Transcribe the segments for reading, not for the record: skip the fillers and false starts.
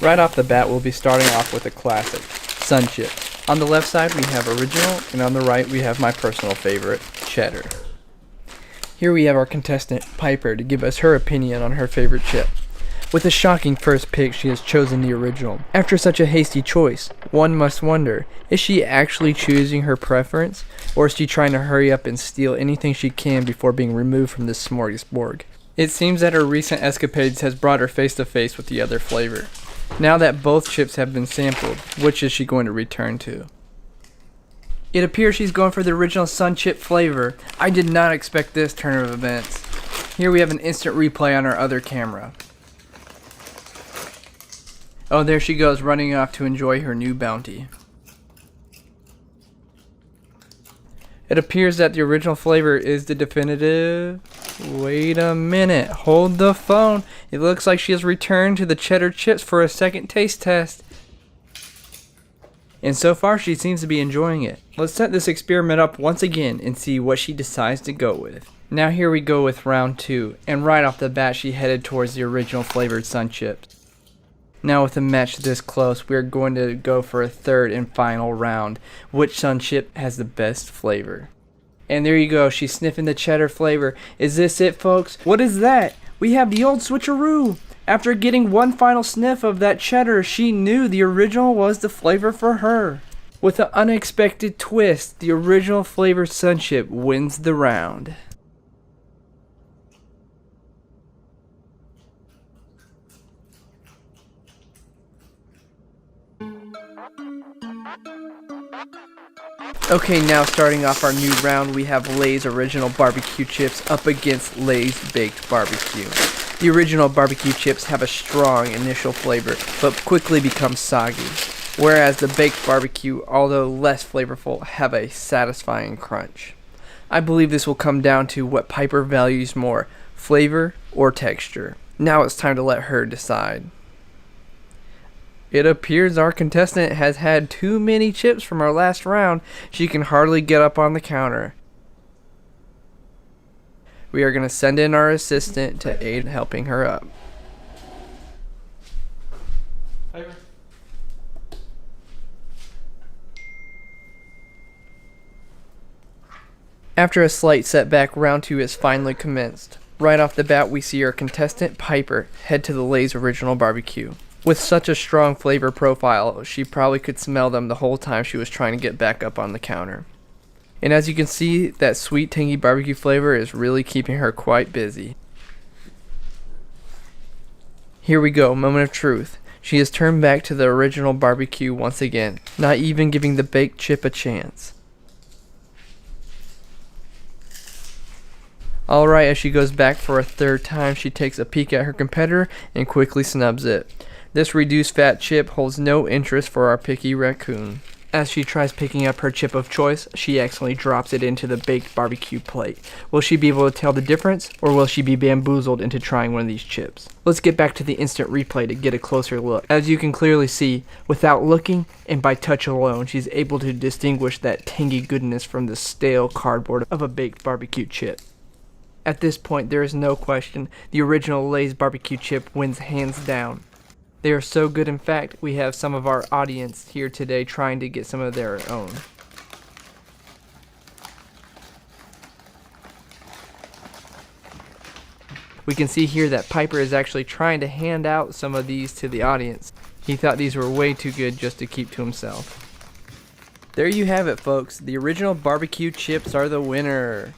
Right off the bat, we'll be starting off with a classic, Sun Chip. On the left side, we have original, and on the right, we have my personal favorite, cheddar. Here we have our contestant, Piper, to give us her opinion on her favorite chip. With a shocking first pick, she has chosen the original. After such a hasty choice, one must wonder, is she actually choosing her preference, or is she trying to hurry up and steal anything she can before being removed from this smorgasbord? It seems that her recent escapades has brought her face to face with the other flavor. Now that both chips have been sampled, which is she going to return to? It appears she's going for the original Sun Chip flavor. I did not expect this turn of events. Here we have an instant replay on our other camera. Oh, there she goes, running off to enjoy her new bounty. It appears that the original flavor is the definitive... Wait a minute, hold the phone. It looks like she has returned to the cheddar chips for a second taste test. And so far she seems to be enjoying it. Let's set this experiment up once again and see what she decides to go with. Now here we go with round 2, and right off the bat she headed towards the original flavored Sun Chips. Now with a match this close, we're going to go for a third and final round. Which Sun Chip has the best flavor? And there you go, she's sniffing the cheddar flavor. Is this it, folks? What is that? We have the old switcheroo. After getting one final sniff of that cheddar, she knew the original was the flavor for her. With an unexpected twist, the original flavored Sun Chip wins the round. Okay, now starting off our new round, we have Lay's Original Barbecue Chips up against Lay's Baked Barbecue. The original barbecue chips have a strong initial flavor, but quickly become soggy, whereas the baked barbecue, although less flavorful, have a satisfying crunch. I believe this will come down to what Piper values more, flavor or texture. Now it's time to let her decide. It appears our contestant has had too many chips from our last round. She can hardly get up on the counter. We are going to send in our assistant to aid helping her up. Piper. After a slight setback, round 2 is finally commenced. Right off the bat, we see our contestant, Piper, head to the Lay's Original Barbecue. With such a strong flavor profile, she probably could smell them the whole time she was trying to get back up on the counter. And as you can see, that sweet tangy barbecue flavor is really keeping her quite busy. Here we go, moment of truth. She has turned back to the original barbecue once again, not even giving the baked chip a chance. Alright, as she goes back for a third time, she takes a peek at her competitor and quickly snubs it. This reduced fat chip holds no interest for our picky Raccoon. As she tries picking up her chip of choice, she accidentally drops it into the baked barbecue plate. Will she be able to tell the difference, or will she be bamboozled into trying one of these chips? Let's get back to the instant replay to get a closer look. As you can clearly see, without looking and by touch alone, she's able to distinguish that tangy goodness from the stale cardboard of a baked barbecue chip. At this point, there is no question, the original Lay's barbecue chip wins hands down. They are so good, in fact, we have some of our audience here today trying to get some of their own. We can see here that Piper is actually trying to hand out some of these to the audience. He thought these were way too good just to keep to himself. There you have it, folks. The original barbecue chips are the winner.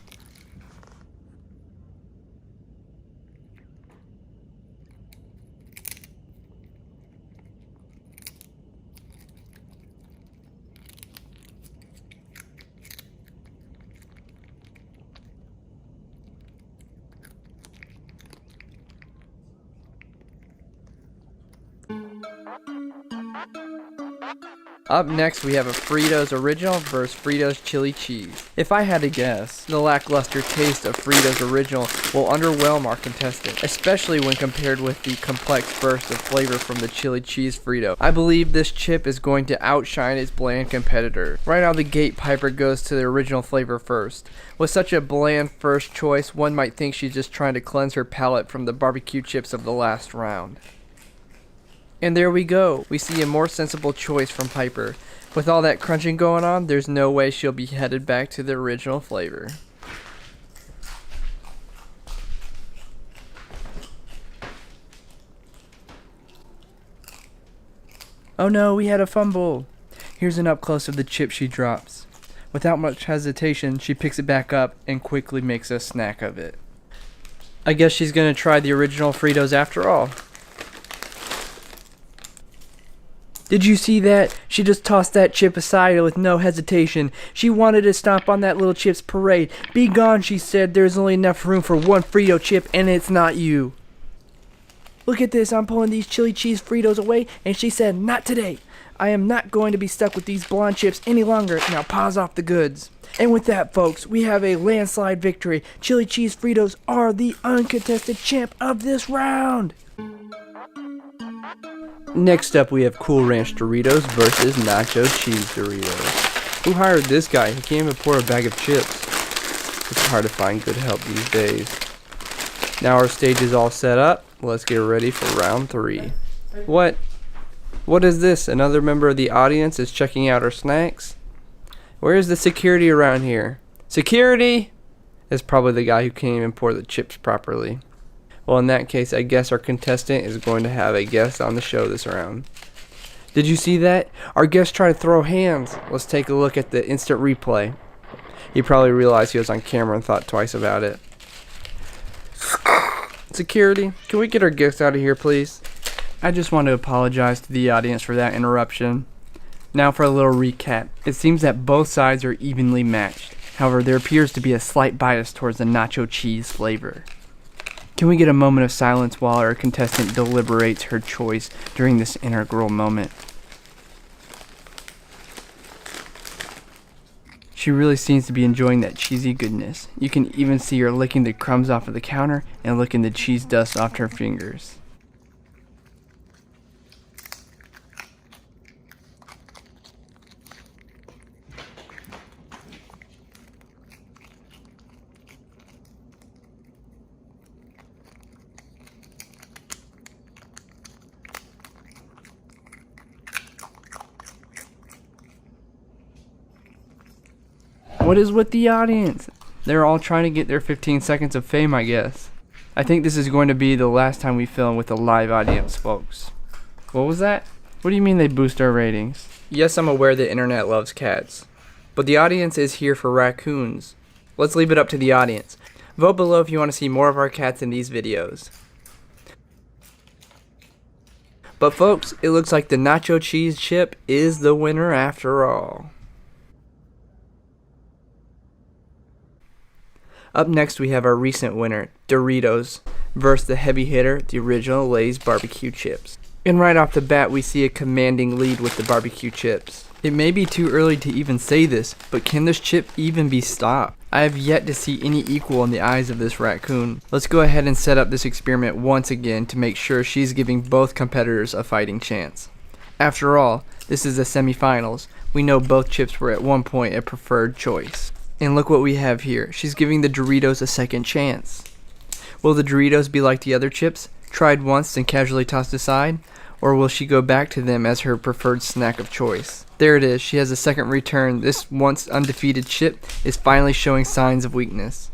Up next, we have a Fritos Original versus Fritos Chili Cheese. If I had to guess, the lackluster taste of Fritos Original will underwhelm our contestant, especially when compared with the complex burst of flavor from the Chili Cheese Frito. I believe this chip is going to outshine its bland competitor. Right out of the gate, Piper goes to the original flavor first. With such a bland first choice, one might think she's just trying to cleanse her palate from the barbecue chips of the last round. And there we go. We see a more sensible choice from Piper. With all that crunching going on, there's no way she'll be headed back to the original flavor. Oh no, we had a fumble. Here's an up close of the chip she drops. Without much hesitation, she picks it back up and quickly makes a snack of it. I guess she's gonna try the original Fritos after all. Did you see that? She just tossed that chip aside with no hesitation. She wanted to stomp on that little chip's parade. Be gone, she said. There's only enough room for one Frito chip, and it's not you. Look at this. I'm pulling these chili cheese Fritos away, and she said, not today. I am not going to be stuck with these blonde chips any longer. Now paws off the goods. And with that, folks, we have a landslide victory. Chili cheese Fritos are the uncontested champ of this round. Next up, we have Cool Ranch Doritos versus Nacho Cheese Doritos. Who hired this guy? He can't even pour a bag of chips. It's hard to find good help these days. Now our stage is all set up. Let's get ready for round 3. What is this? Another member of the audience is checking out our snacks? Where's the security around here? Security? It's probably the guy who can't even pour the chips properly. Well, in that case, I guess our contestant is going to have a guest on the show this round. Did you see that? Our guest tried to throw hands. Let's take a look at the instant replay. He probably realized he was on camera and thought twice about it. Security, can we get our guest out of here, please? I just want to apologize to the audience for that interruption. Now for a little recap. It seems that both sides are evenly matched. However, there appears to be a slight bias towards the nacho cheese flavor. Can we get a moment of silence while our contestant deliberates her choice during this integral moment? She really seems to be enjoying that cheesy goodness. You can even see her licking the crumbs off of the counter and licking the cheese dust off her fingers. What is with the audience? They're all trying to get their 15 seconds of fame, I guess. I think this is going to be the last time we film with a live audience, folks. What was that? What do you mean they boost our ratings? Yes, I'm aware the internet loves cats, but the audience is here for raccoons. Let's leave it up to the audience. Vote below if you want to see more of our cats in these videos. But folks, it looks like the nacho cheese chip is the winner after all. Up next, we have our recent winner, Doritos, versus the heavy hitter, the original Lay's barbecue chips. And right off the bat, we see a commanding lead with the barbecue chips. It may be too early to even say this, but can this chip even be stopped? I have yet to see any equal in the eyes of this raccoon. Let's go ahead and set up this experiment once again to make sure she's giving both competitors a fighting chance. After all, this is the semifinals. We know both chips were at one point a preferred choice. And look what we have here. She's giving the Doritos a second chance. Will the Doritos be like the other chips, tried once and casually tossed aside? Or will she go back to them as her preferred snack of choice? There it is. She has a second return. This once undefeated chip is finally showing signs of weakness.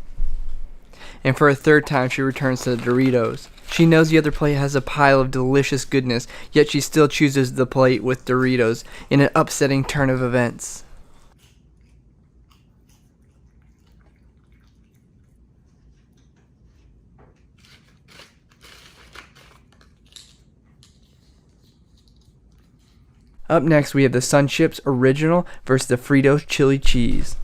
And for a third time, she returns to the Doritos. She knows the other plate has a pile of delicious goodness, yet she still chooses the plate with Doritos in an upsetting turn of events. Up next, we have the Sun Chips Original versus the Fritos Chili Cheese.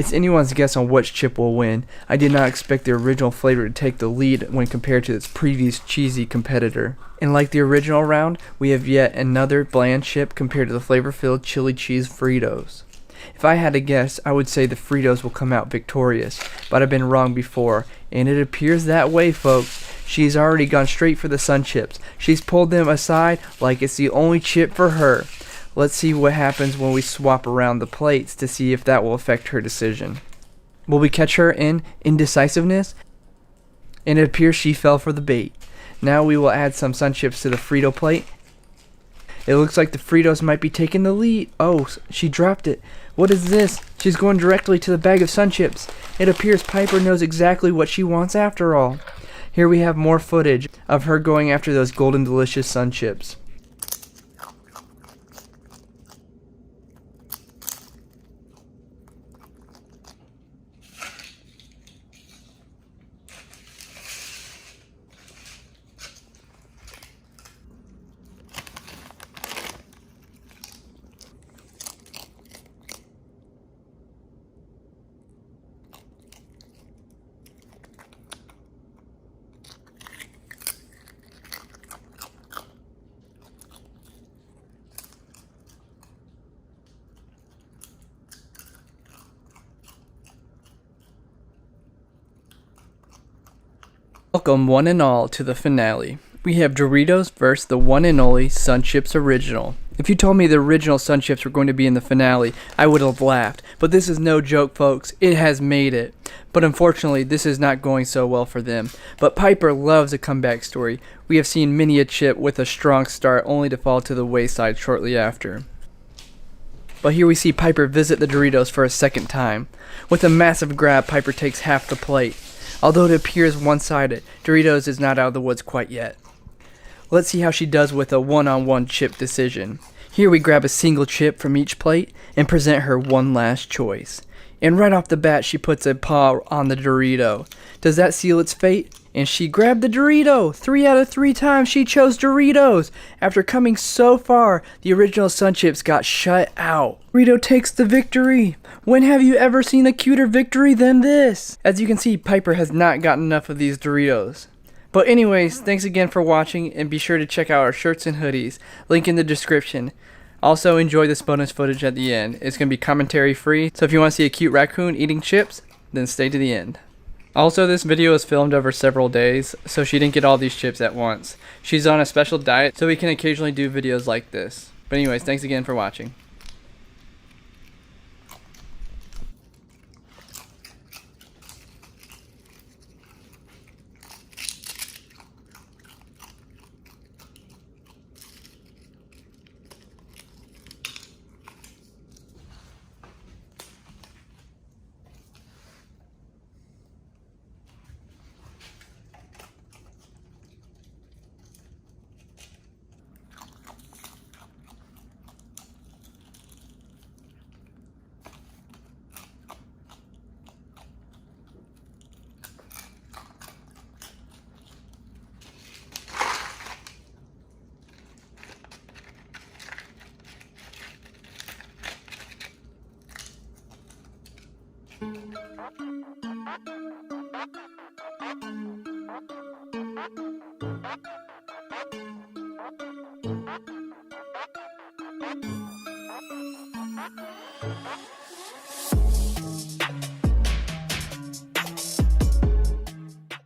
It's anyone's guess on which chip will win. I did not expect the original flavor to take the lead when compared to its previous cheesy competitor. And like the original round, we have yet another bland chip compared to the flavor-filled chili cheese Fritos. If I had to guess, I would say the Fritos will come out victorious, but I've been wrong before, and it appears that way, folks. She's already gone straight for the Sun Chips. She's pulled them aside like it's the only chip for her. Let's see what happens when we swap around the plates to see if that will affect her decision. Will we catch her in indecisiveness? And it appears she fell for the bait. Now we will add some Sun Chips to the Frito plate. It looks like the Fritos might be taking the lead. Oh, she dropped it. What is this? She's going directly to the bag of Sun Chips. It appears Piper knows exactly what she wants after all. Here we have more footage of her going after those golden delicious Sun Chips. Welcome one and all to the finale. We have Doritos versus the one and only Sun Chips Original. If you told me the original Sun Chips were going to be in the finale, I would have laughed. But this is no joke, folks. It has made it. But unfortunately, this is not going so well for them. But Piper loves a comeback story. We have seen many a chip with a strong start only to fall to the wayside shortly after. But here we see Piper visit the Doritos for a second time. With a massive grab, Piper takes half the plate. Although it appears one-sided, Doritos is not out of the woods quite yet. Let's see how she does with a one-on-one chip decision. Here we grab a single chip from each plate and present her one last choice. And right off the bat, she puts a paw on the Dorito. Does that seal its fate? And she grabbed the Dorito! 3 out of 3 times she chose Doritos! After coming so far, the original Sun Chips got shut out. Dorito takes the victory! When have you ever seen a cuter victory than this? As you can see, Piper has not gotten enough of these Doritos. But anyways, thanks again for watching, and be sure to check out our shirts and hoodies. Link in the description. Also, enjoy this bonus footage at the end. It's going to be commentary free, so if you want to see a cute raccoon eating chips, then stay to the end. Also, this video is filmed over several days, so she didn't get all these chips at once. She's on a special diet, so we can occasionally do videos like this. But anyways, thanks again for watching.